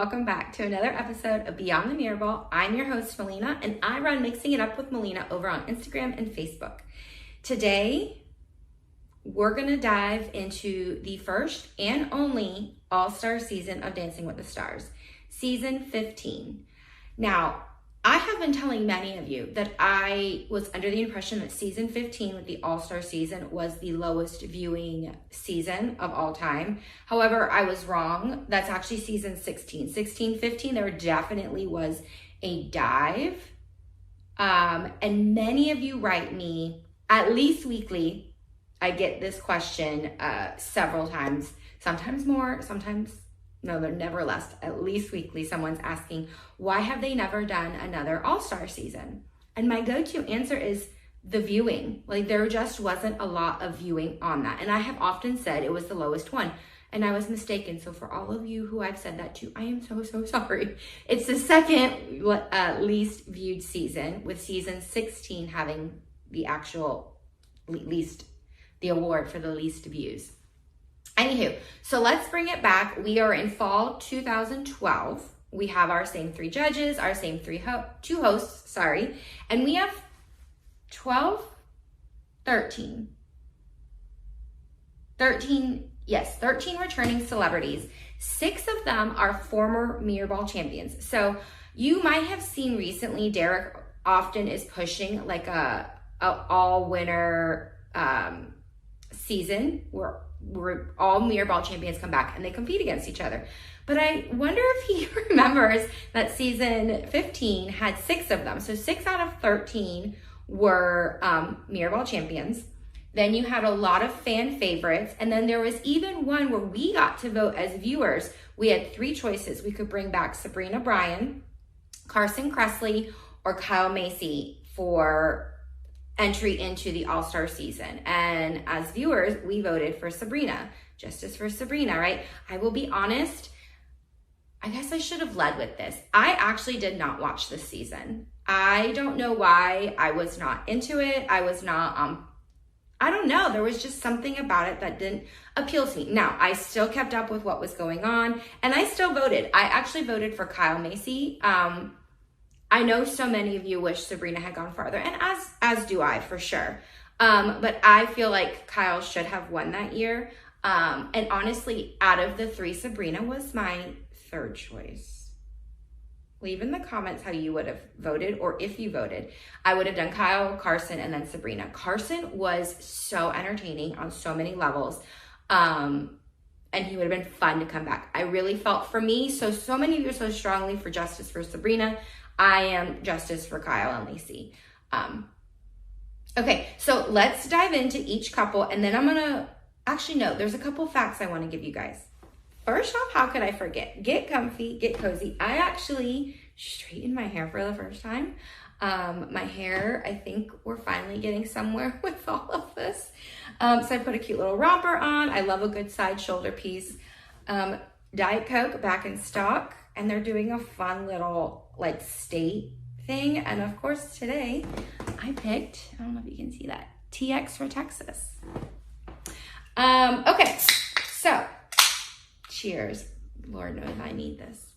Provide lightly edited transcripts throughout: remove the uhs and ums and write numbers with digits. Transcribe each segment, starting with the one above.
welcome back to another episode of Beyond the Mirror Ball. I'm your host, Melina, and I run Mixing It Up with Melina over on Instagram and Facebook. Today, we're gonna dive into the first and only all-star season of Dancing with the Stars, season 15. Now, I have been telling many of you that I was under the impression that season 15 with the all-star season was the lowest viewing season of all time. However, I was wrong. That's actually season 16. 16, 15, there definitely was a dive. And many of you write me, at least weekly. I get this question several times, sometimes more, sometimes no, they're never less. At least weekly, someone's asking, why have they never done another all-star season? And my go-to answer is the viewing. Like, there just wasn't a lot of viewing on that. And I have often said it was the lowest one, and I was mistaken. So for all of you who I've said that to, I am so sorry. It's the second least viewed season, with season 16 having the actual least, the award for the least views. Anywho, so let's bring it back. We are in fall 2012. We have our same three judges, our same two hosts, and we have 13 returning celebrities. 6 of them are former Mirror Ball champions. So you might have seen recently, Derek often is pushing like a all-winner season where all Mirror Ball champions come back and they compete against each other. But I wonder if he remembers that season 15 had 6 of them. So 6 out of 13 were Mirror Ball champions. Then you had a lot of fan favorites. And then there was even one where we got to vote as viewers. We had 3 choices. We could bring back Sabrina, Bryan, Carson Kressley, or Kyle Macy for entry into the all-star season. And as viewers, we voted for Sabrina. Justice for Sabrina, right? I will be honest, I guess I should have led with this. I actually did not watch this season. I don't know why. I was not into it. I was not, I don't know. There was just something about it that didn't appeal to me. Now, I still kept up with what was going on, and I still voted. I actually voted for Kyle Macy. I know so many of you wish Sabrina had gone farther, and as do I, for sure. But I feel like Kyle should have won that year. And honestly, out of the 3, Sabrina was my 3rd choice. Leave in the comments how you would have voted, or if you voted. I would have done Kyle, Carson, and then Sabrina. Carson was so entertaining on so many levels. And he would have been fun to come back. I really felt for me, so many of you are so strongly for justice for Sabrina. I am justice for Kyle and Lacey. Okay, so let's dive into each couple, and then I'm gonna, actually no, there's a couple facts I wanna give you guys. First off, how could I forget? Get comfy, get cozy. I actually straightened my hair for the first time. My hair, I think we're finally getting somewhere with all of this. So I put a cute little romper on. I love a good side shoulder piece. Diet Coke back in stock, and they're doing a fun little like state thing. And of course today I picked, I don't know if you can see that, TX for Texas. Okay, so cheers. Lord knows I need this.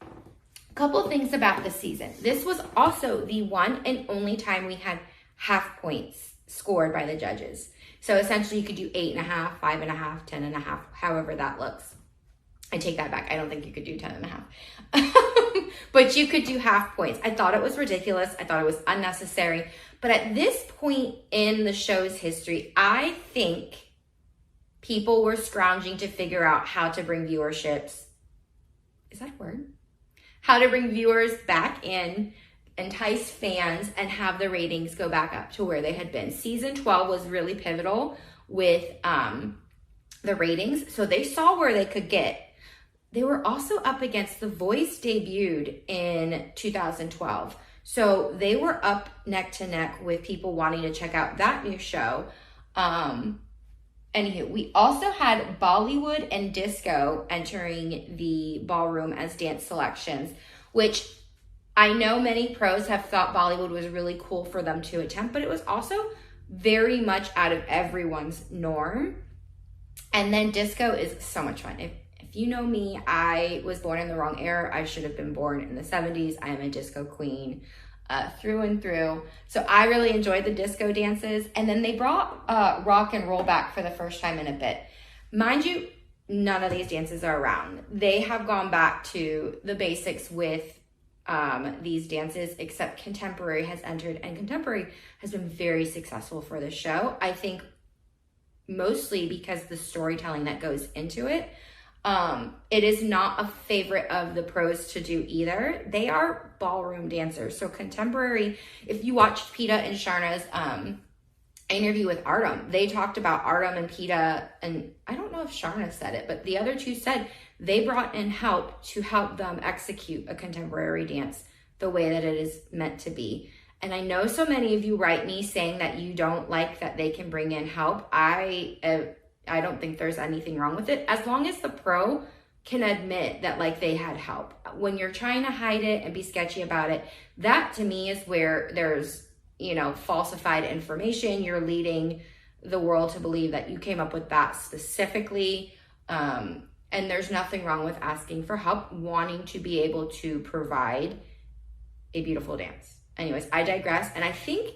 A couple things about this season. This was also the one and only time we had half points scored by the judges. So essentially you could do 8.5, 5.5, 10.5, however that looks. I take that back. I don't think you could do 10.5. But you could do half points. I thought it was ridiculous. I thought it was unnecessary. But at this point in the show's history, I think people were scrounging to figure out how to bring viewerships. Is that a word? How to bring viewers back in, entice fans, and have the ratings go back up to where they had been. Season 12 was really pivotal with the ratings. So they saw where they could get. They were also up against The Voice debuted in 2012. So they were up neck to neck with people wanting to check out that new show. Anywho, we also had Bollywood and disco entering the ballroom as dance selections, which I know many pros have thought Bollywood was really cool for them to attempt, but it was also very much out of everyone's norm. And then disco is so much fun. If if you know me, I was born in the wrong era. I should have been born in the 70s. I am a disco queen through and through. So I really enjoyed the disco dances. And then they brought rock and roll back for the first time in a bit. Mind you, none of these dances are around. They have gone back to the basics with these dances, except contemporary has entered, and contemporary has been very successful for the show. I think mostly because the storytelling that goes into it. It is not a favorite of the pros to do either. They are ballroom dancers. So contemporary, if you watched Peta and Sharna's interview with Artem, they talked about Artem and Peta, and I don't know if Sharna said it, but the other two said they brought in help to help them execute a contemporary dance the way that it is meant to be. And I know so many of you write me saying that you don't like that they can bring in help. I don't think there's anything wrong with it, as long as the pro can admit that like they had help. When you're trying to hide it and be sketchy about it, that to me is where there's, you know, falsified information. You're leading the world to believe that you came up with that specifically. And there's nothing wrong with asking for help, wanting to be able to provide a beautiful dance. Anyways, I digress. And I think,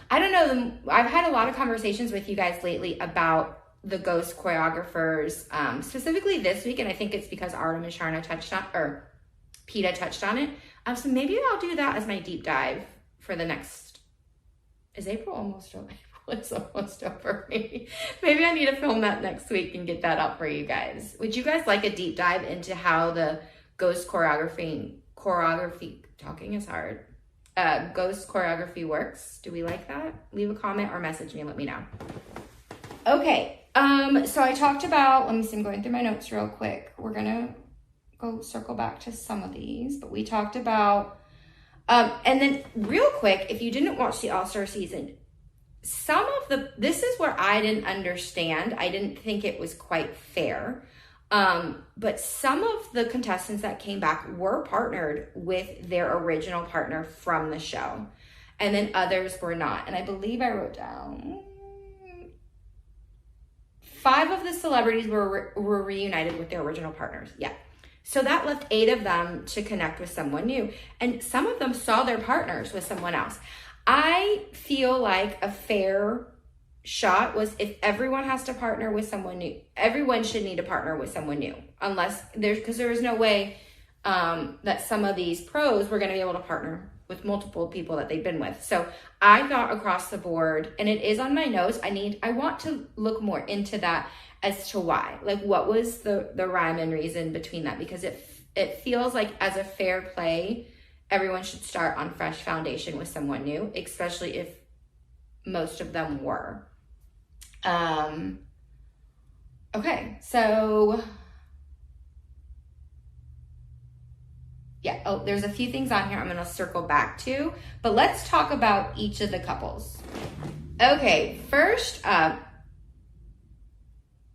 I don't know, I've had a lot of conversations with you guys lately about the ghost choreographers, specifically this week. And I think it's because Artem and Sharna touched on, or Peta touched on it. So maybe I'll do that as my deep dive for the next, is April almost over? It's almost over. Maybe I need to film that next week and get that up for you guys. Would you guys like a deep dive into how the ghost choreography, talking is hard, ghost choreography works? Do we like that? Leave a comment or message me and let me know. Okay, so I talked about, let me see, I'm going through my notes real quick. We're gonna go circle back to some of these, but we talked about, and then real quick, if you didn't watch the All-Star season, this is where I didn't understand. I didn't think it was quite fair. But some of the contestants that came back were partnered with their original partner from the show. And then others were not. And I believe I wrote down 5 of the celebrities were reunited with their original partners. Yeah. So that left 8 of them to connect with someone new. And some of them saw their partners with someone else. I feel like a fair shot was if everyone has to partner with someone new, everyone should need to partner with someone new, unless because there was no way that some of these pros were going to be able to partner with multiple people that they've been with. So I thought across the board, and it is on my notes, I want to look more into that as to why, like what was the rhyme and reason between that, because it feels like as a fair play, everyone should start on fresh foundation with someone new, especially if most of them were. Okay, so yeah, there's a few things on here I'm gonna circle back to, but let's talk about each of the couples. Okay, first up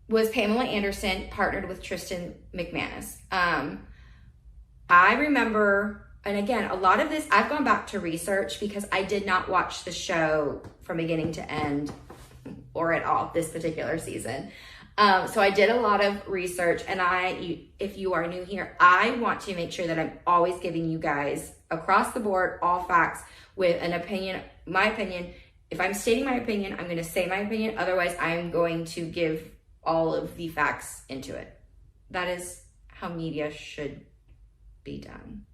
was Pamela Anderson partnered with Tristan McManus. I remember, and again, a lot of this, I've gone back to research because I did not watch the show from beginning to end or at all this particular season. So I did a lot of research, and if you are new here, I want to make sure that I'm always giving you guys across the board, all facts with an opinion, my opinion. If I'm stating my opinion, I'm going to say my opinion. Otherwise, I'm going to give all of the facts into it. That is how media should be done.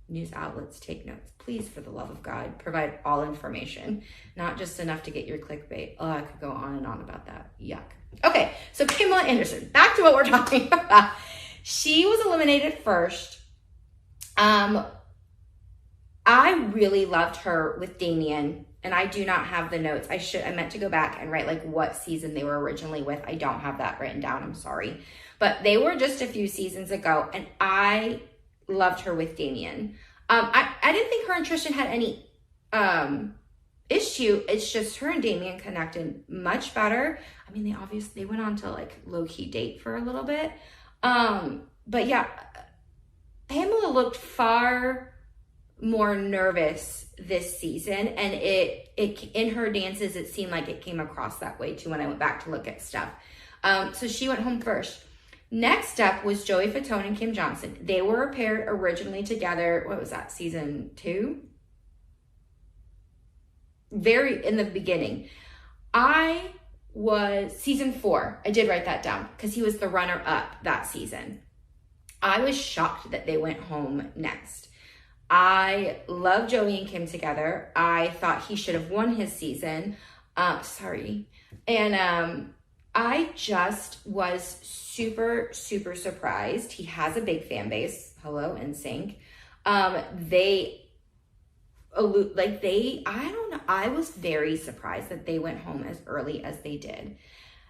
News outlets, take notes. Please, for the love of God, provide all information, not just enough to get your clickbait. Oh, I could go on and on about that. Yuck. Okay, so Pamela Anderson, back to what we're talking about. She was eliminated first. I really loved her with Damien, and I do not have the notes. I meant to go back and write like what season they were originally with. I don't have that written down, I'm sorry. But they were just a few seasons ago, and I loved her with Damien. I didn't think her and Tristan had any issue. It's just her and Damien connected much better. I mean, they went on to like low-key date for a little bit. But yeah, Pamela looked far more nervous this season, and it in her dances, it seemed like it came across that way too when I went back to look at stuff. So she went home first. Next up was Joey Fatone and Kim Johnson. They were paired originally together. What was that, season 2? Very in the beginning. Season 4. I did write that down because he was the runner-up that season. I was shocked that they went home next. I love Joey and Kim together. I thought he should have won his season. And I just was super, super surprised. He has a big fan base. Hello, NSYNC. I don't know. I was very surprised that they went home as early as they did.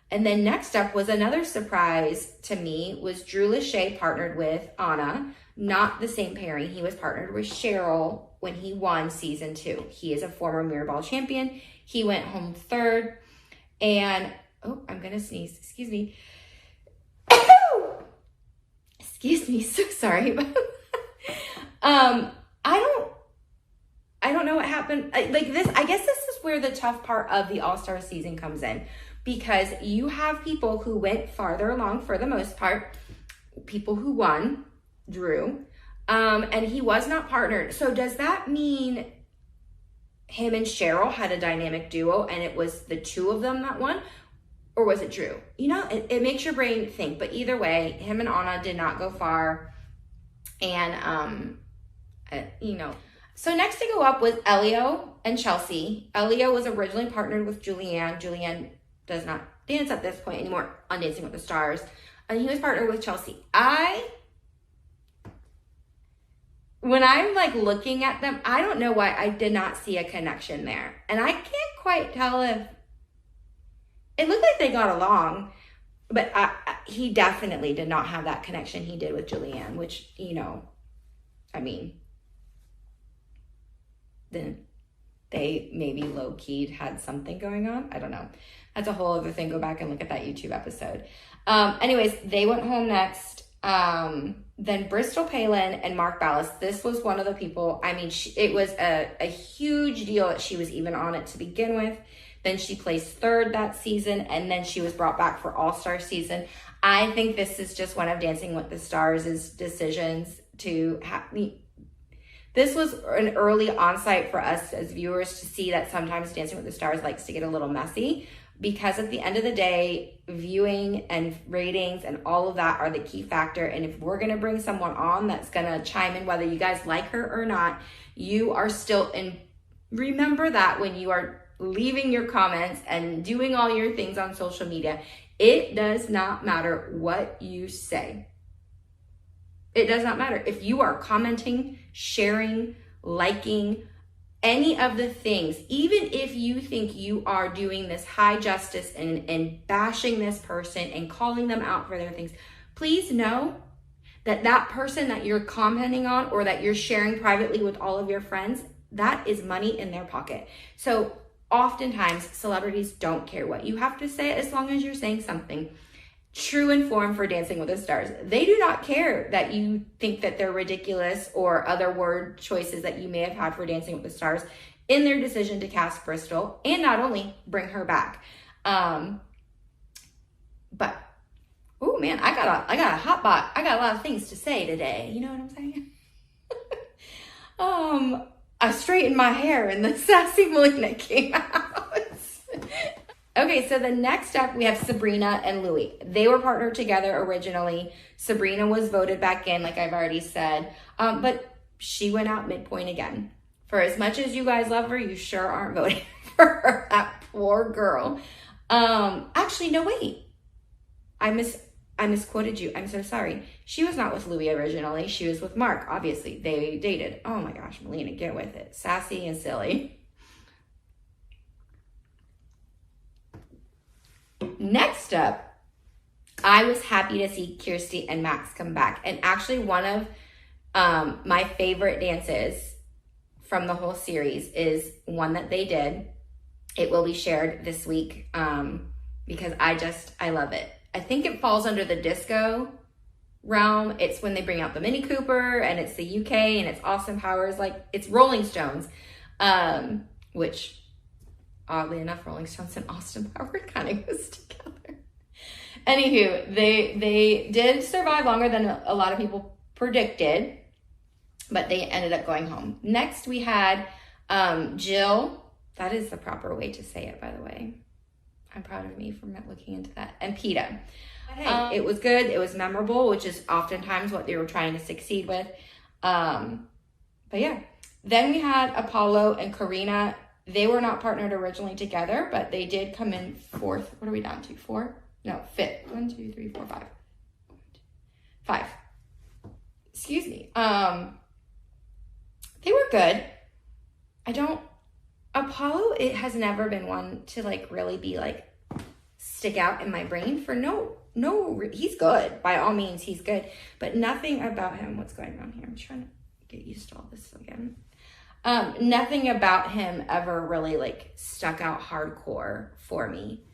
And then next up was another surprise to me was Drew Lachey partnered with Anna. Not the same pairing. He was partnered with Cheryl when he won season 2. He is a former Mirrorball champion. He went home 3rd. And, oh, I'm going to sneeze. Excuse me. Excuse me. So sorry. I don't know what happened. I guess this is where the tough part of the All-Star season comes in, because you have people who went farther along for the most part, people who won, Drew, and he was not partnered. So does that mean him and Cheryl had a dynamic duo and it was the two of them that won? Or was it Drew? You know, it makes your brain think. But either way, him and Anna did not go far. And, So next to go up was Elio and Chelsea. Elio was originally partnered with Julianne. Julianne does not dance at this point anymore on Dancing with the Stars. And he was partnered with Chelsea. When I'm like looking at them, I don't know why I did not see a connection there. And I can't quite tell if it looked like they got along, but he definitely did not have that connection he did with Julianne, which, then they maybe low-keyed had something going on. I don't know. That's a whole other thing. Go back and look at that YouTube episode. Anyways, they went home next. Then Bristol Palin and Mark Ballas. This was one of the people, it was a huge deal that she was even on it to begin with. Then she placed 3rd that season, and then she was brought back for All-Star season. I think this is just one of Dancing with the Stars' decisions to have me. This was an early on-site for us as viewers to see that sometimes Dancing with the Stars likes to get a little messy, because at the end of the day, viewing and ratings and all of that are the key factor. And if we're going to bring someone on that's going to chime in, whether you guys like her or not, you are still in. Remember that when you are leaving your comments and doing all your things on social media, it does not matter what you say. It does not matter. If you are commenting, sharing, liking, any of the things, even if you think you are doing this high justice and bashing this person and calling them out for their things, please know that that person that you're commenting on or that you're sharing privately with all of your friends, that is money in their pocket. So oftentimes celebrities don't care what you have to say as long as you're saying something true and form for Dancing with the Stars. They do not care that you think that they're ridiculous or other word choices that you may have had for Dancing with the Stars in their decision to cast Bristol and not only bring her back. But oh man, I got a hot bot. I got a lot of things to say today. You know what I'm saying? I straightened my hair and the sassy Melina came out. Okay, so the next up, we have Sabrina and Louis. They were partnered together originally. Sabrina was voted back in, like I've already said, but she went out midpoint again. For as much as you guys love her, you sure aren't voting for her. That poor girl. Actually, no, wait. I misquoted you. I'm so sorry. She was not with Louis originally. She was with Mark, obviously. They dated. Oh my gosh, Melina, get with it. Sassy and silly. Next up, I was happy to see Kirsty and Max come back. And actually one of my favorite dances from the whole series is one that they did. It will be shared this week because I love it. I think it falls under the disco realm. It's when they bring out the Mini Cooper and it's the UK and it's Austin Powers. Like it's Rolling Stones, which oddly enough, Rolling Stones and Austin Powers kind of goes together. Anywho, they did survive longer than a lot of people predicted, but they ended up going home. Next, we had Gilles. That is the proper way to say it, by the way. I'm proud of me for looking into that. And Peta. Hey, it was good. It was memorable, which is oftentimes what they were trying to succeed with. But yeah. Then we had Apolo and Karina. They were not partnered originally together, but they did come in fourth. What are we down to? Fifth. 1, 2, 3, 4, 5. 5. Excuse me. They were good. Apollo, it has never been one to like really be like stick out in my brain for no, he's good. By all means, he's good. But nothing about him, what's going on here? I'm trying to get used to all this again. Nothing about him ever really like stuck out hardcore for me.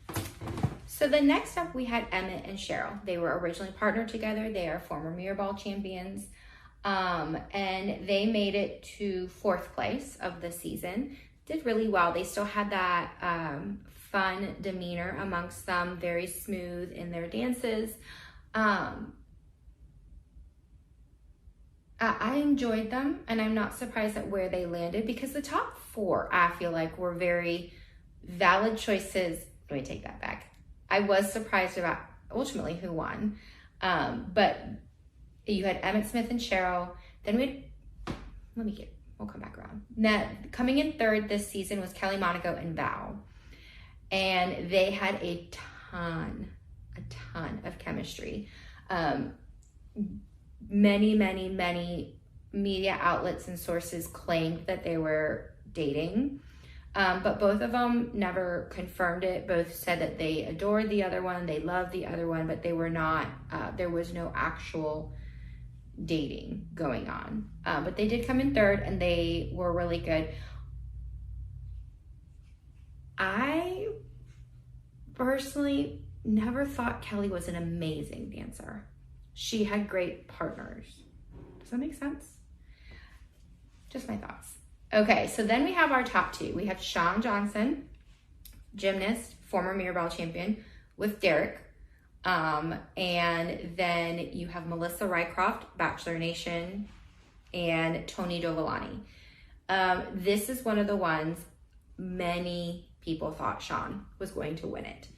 So the next up we had Emmett and Cheryl. They were originally partnered together. They are former Mirrorball champions. And they made it to 4th place of the season. Did really well. They still had that fun demeanor amongst them, very smooth in their dances. I enjoyed them, and I'm not surprised at where they landed because the top 4, I feel like, were very valid choices. Let me take that back. I was surprised about ultimately who won, but you had Emmett Smith and Cheryl. Then we'll come back around. Now, coming in 3rd this season was Kelly Monaco and Val. And they had a ton of chemistry. Many media outlets and sources claimed that they were dating. But both of them never confirmed it. Both said that they adored the other one, they loved the other one, but they were not, there was no actual dating going on. But they did come in 3rd and they were really good. I personally never thought Kelly was an amazing dancer. She had great partners. Does that make sense? Just my thoughts. Okay, so then we have our top 2. We have Shawn Johnson, gymnast, former Mirrorball champion, with Derek. And then you have Melissa Rycroft, Bachelor Nation, and Tony Dovolani. This is one of the ones many people thought Shawn was going to win it.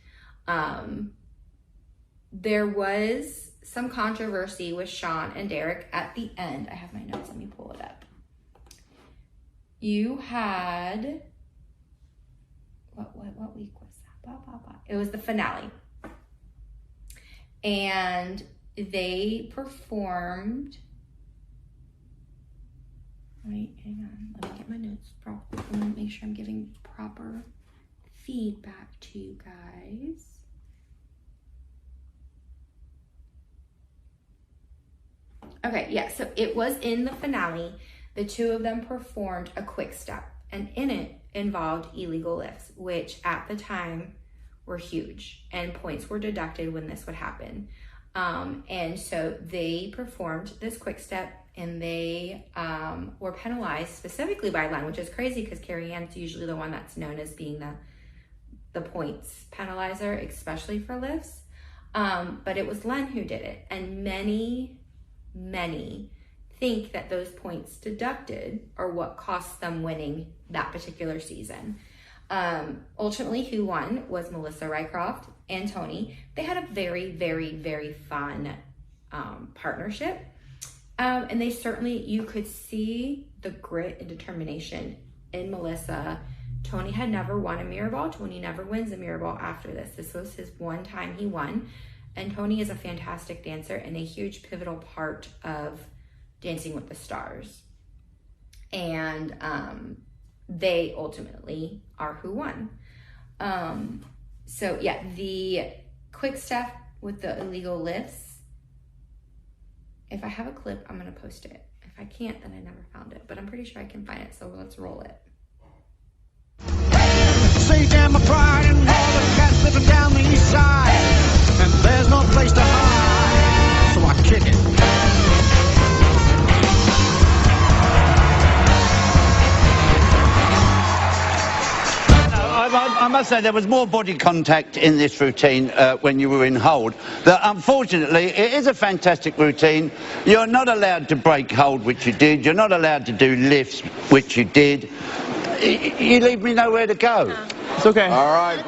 There was some controversy with Shawn and Derek at the end. I have my notes, let me pull it up. You had, what week was that? It was the finale. And they performed, wait, hang on, let me get my notes proper. I want to make sure I'm giving proper feedback to you guys. Okay, yeah, so it was in the finale. The 2 of them performed a quick step, and in it involved illegal lifts, which at the time were huge, and points were deducted when this would happen. And so they performed this quick step, and they were penalized specifically by Len, which is crazy because Carrie Ann's usually the one that's known as being the points penalizer, especially for lifts. But it was Len who did it, and many think that those points deducted are what cost them winning that particular season. Ultimately, who won was Melissa Rycroft and Tony. They had a very fun partnership. And they certainly, you could see the grit and determination in Melissa. Tony had never won a Mirrorball. Tony never wins a Mirrorball after this. This was his one time he won. And Tony is a fantastic dancer and a huge pivotal part of Dancing with the Stars. And they ultimately are who won. So yeah, the quick step with the illegal lifts, if I have a clip, I'm gonna post it. If I can't, then I never found it, but I'm pretty sure I can find it, so let's roll it. Say damn my pride and all the cats living down the east side, and there's no place to hide, so I kick it. I must say there was more body contact in this routine when you were in hold. That unfortunately, it is a fantastic routine. You're not allowed to break hold, which you did. You're not allowed to do lifts, which you did. You leave me nowhere to go. It's okay. All right.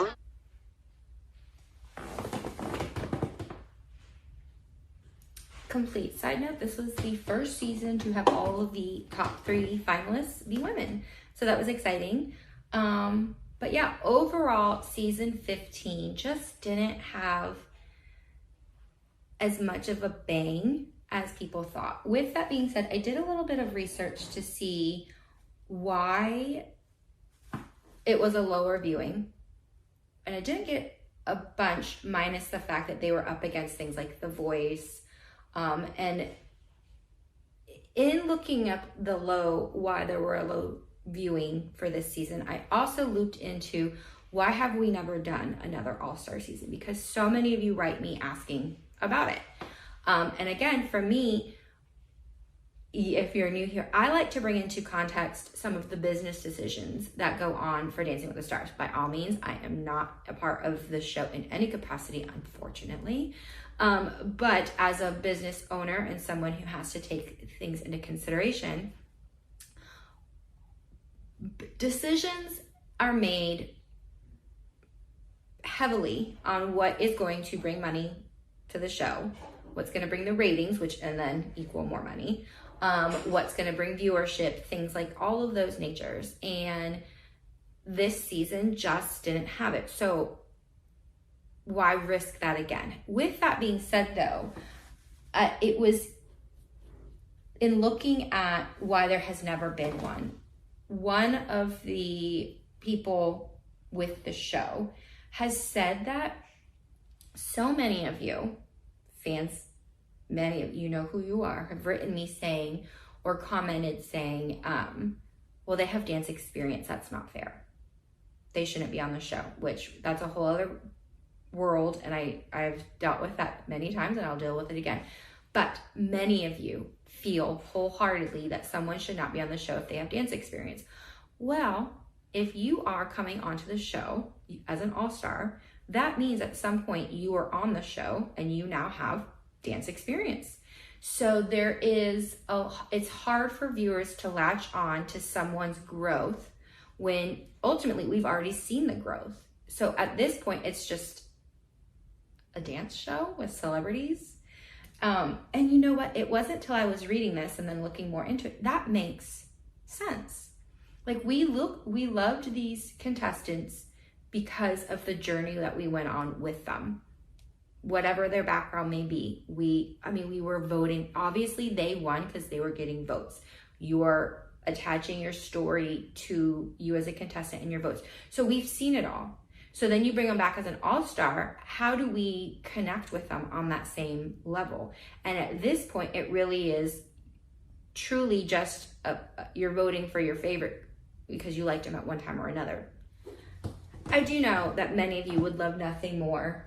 Complete side note, this was the first season to have all of the top 3 finalists be women. So that was exciting. But yeah, overall, season 15 just didn't have as much of a bang as people thought. With that being said, I did a little bit of research to see why it was a lower viewing. And I didn't get a bunch, minus the fact that they were up against things like The Voice. And in looking up why there were a low viewing for this season, I also looped into why have we never done another All-Star season? Because so many of you write me asking about it. And again, for me, if you're new here, I like to bring into context some of the business decisions that go on for Dancing with the Stars. By all means, I am not a part of the show in any capacity, unfortunately. But as a business owner and someone who has to take things into consideration, decisions are made heavily on what is going to bring money to the show, what's going to bring the ratings, and then equal more money, what's going to bring viewership, things like all of those natures. And this season just didn't have it. So why risk that again? With that being said, though, it was in looking at why there has never been one of the people with the show has said that so many of you, fans, many of you know who you are, have written me saying or commented saying, well, they have dance experience. That's not fair. They shouldn't be on the show, which that's a whole other world, and I've dealt with that many times, and I'll deal with it again. But many of you feel wholeheartedly that someone should not be on the show if they have dance experience. Well, if you are coming onto the show as an all-star, that means at some point you are on the show and you now have dance experience. So it's hard for viewers to latch on to someone's growth when ultimately we've already seen the growth. So at this point, it's just a dance show with celebrities. And you know what? It wasn't till I was reading this and then looking more into it, that makes sense. Like we loved these contestants because of the journey that we went on with them. Whatever their background may be, we were voting. Obviously they won because they were getting votes. You are attaching your story to you as a contestant and your votes. So we've seen it all. So then you bring them back as an all-star. How do we connect with them on that same level? And at this point, it really is truly just you're voting for your favorite because you liked him at one time or another. I do know that many of you would love nothing more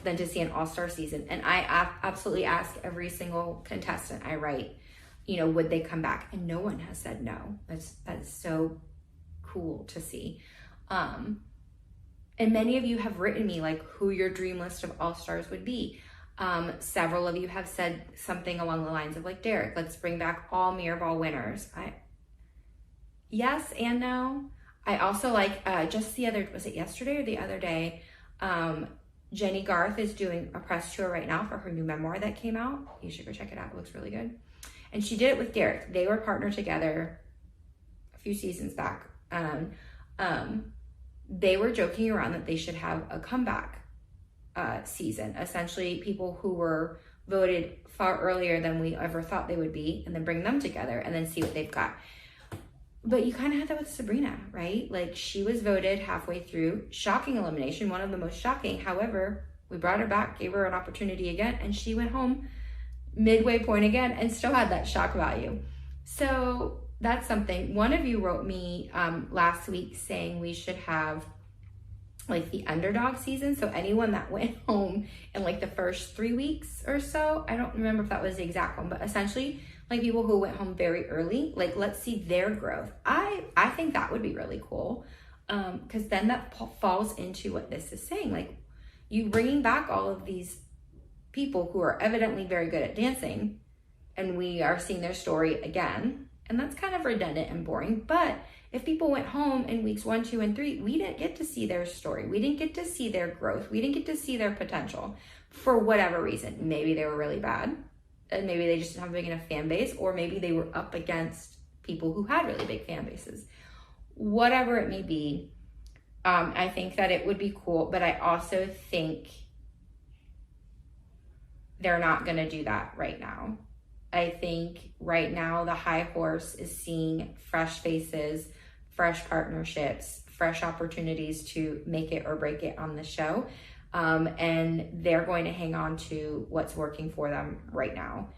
than to see an all-star season. And I absolutely ask every single contestant I write, would they come back? And no one has said no. That's so cool to see. And many of you have written me like who your dream list of all-stars would be. Several of you have said something along the lines of like, Derek, let's bring back all mirror ball winners. Yes and no. I also like, was it yesterday or the other day? Jenny Garth is doing a press tour right now for her new memoir that came out. You should go check it out. It looks really good. And she did it with Derek. They were partnered together a few seasons back. They were joking around that they should have a comeback season. Essentially, people who were voted far earlier than we ever thought they would be, and then bring them together and then see what they've got. But you kind of had that with Sabrina, right? Like she was voted halfway through. Shocking elimination, one of the most shocking. However, we brought her back, gave her an opportunity again, and she went home midway point again and still had that shock value. So that's something. One of you wrote me last week saying we should have like the underdog season. So anyone that went home in like the first 3 weeks or so, I don't remember if that was the exact one, but essentially like people who went home very early, like let's see their growth. I think that would be really cool. Because then that falls into what this is saying. Like, you bringing back all of these people who are evidently very good at dancing, and we are seeing their story again. And that's kind of redundant and boring. But if people went home in weeks 1, 2, and 3, we didn't get to see their story. We didn't get to see their growth. We didn't get to see their potential for whatever reason. Maybe they were really bad, and maybe they just didn't have a big enough fan base, or maybe they were up against people who had really big fan bases. Whatever it may be, I think that it would be cool, but I also think they're not going to do that right now. I think right now the high horse is seeing fresh faces, fresh partnerships, fresh opportunities to make it or break it on the show. And they're going to hang on to what's working for them right now.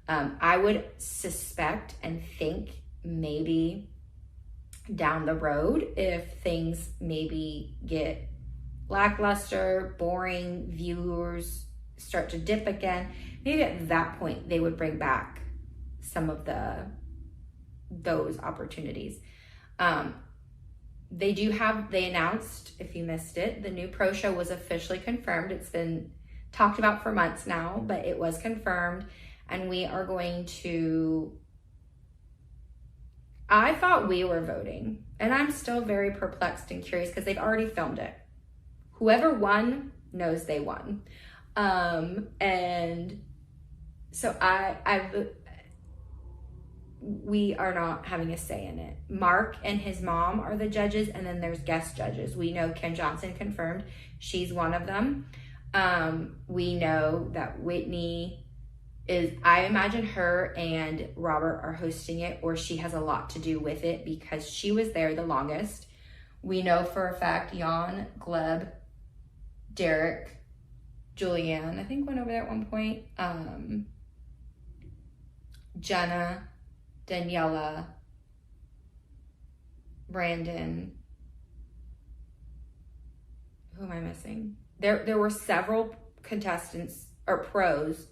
I would suspect and think maybe down the road, if things maybe get lackluster, boring, viewers start to dip again, maybe at that point they would bring back some of those opportunities. They announced, if you missed it, the new pro show was officially confirmed. It's been talked about for months now, but it was confirmed, and we are going to, I thought we were voting, and I'm still very perplexed and curious because they've already filmed it. Whoever won knows they won. And so we are not having a say in it. Mark and his mom are the judges, and then there's guest judges. We know Ken Johnson confirmed. She's one of them. We know that Whitney is, I imagine her and Robert are hosting it, or she has a lot to do with it because she was there the longest. We know for a fact Jan, Gleb, Derek, Julianne, I think went over there at one point. Jenna, Daniela, Brandon. Who am I missing? There were several contestants or pros,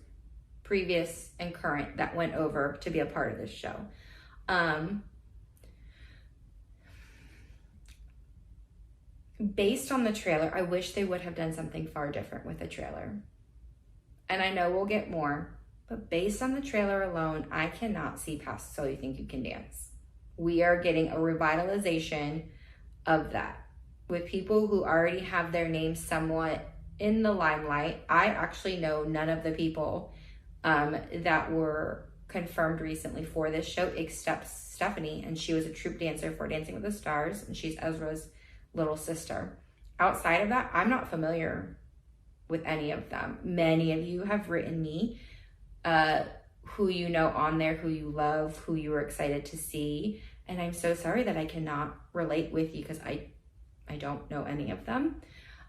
previous and current, that went over to be a part of this show. Based on the trailer, I wish they would have done something far different with the trailer. And I know we'll get more, but based on the trailer alone, I cannot see past So You Think You Can Dance. We are getting a revitalization of that with people who already have their names somewhat in the limelight. I actually know none of the people that were confirmed recently for this show except Stephanie, and she was a troupe dancer for Dancing with the Stars, and she's Ezra's little sister. Outside of that, I'm not familiar with any of them. Many of you have written me who you know on there, who you love, who you were excited to see, and I'm so sorry that I cannot relate with you because I don't know any of them.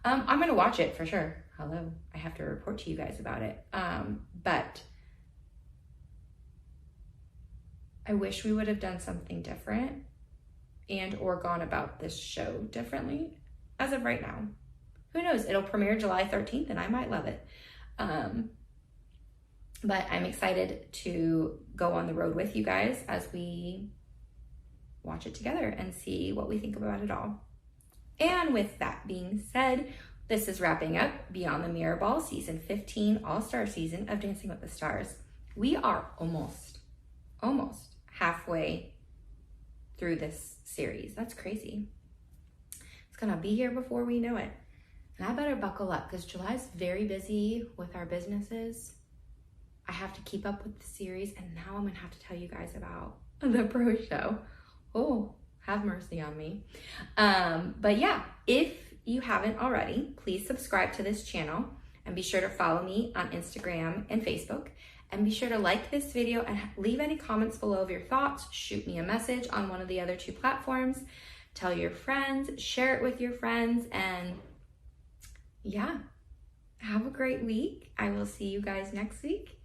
I'm gonna watch it for sure. Hello, I have to report to you guys about it. But I wish we would have done something different and or gone about this show differently as of right now. Who knows? It'll premiere July 13th and I might love it. But I'm excited to go on the road with you guys as we watch it together and see what we think about it all. And with that being said, this is wrapping up Beyond the Mirror Ball Season 15 All-Star Season of Dancing with the Stars. We are almost halfway through this series. That's crazy. It's gonna be here before we know it. And I better buckle up because July's very busy with our businesses. I have to keep up with the series, and now I'm gonna have to tell you guys about the pro show. Oh, have mercy on me. But yeah, if you haven't already, please subscribe to this channel and be sure to follow me on Instagram and Facebook. And be sure to like this video and leave any comments below of your thoughts. Shoot me a message on one of the other 2 platforms. Tell your friends, share it with your friends, and yeah, have a great week. I will see you guys next week.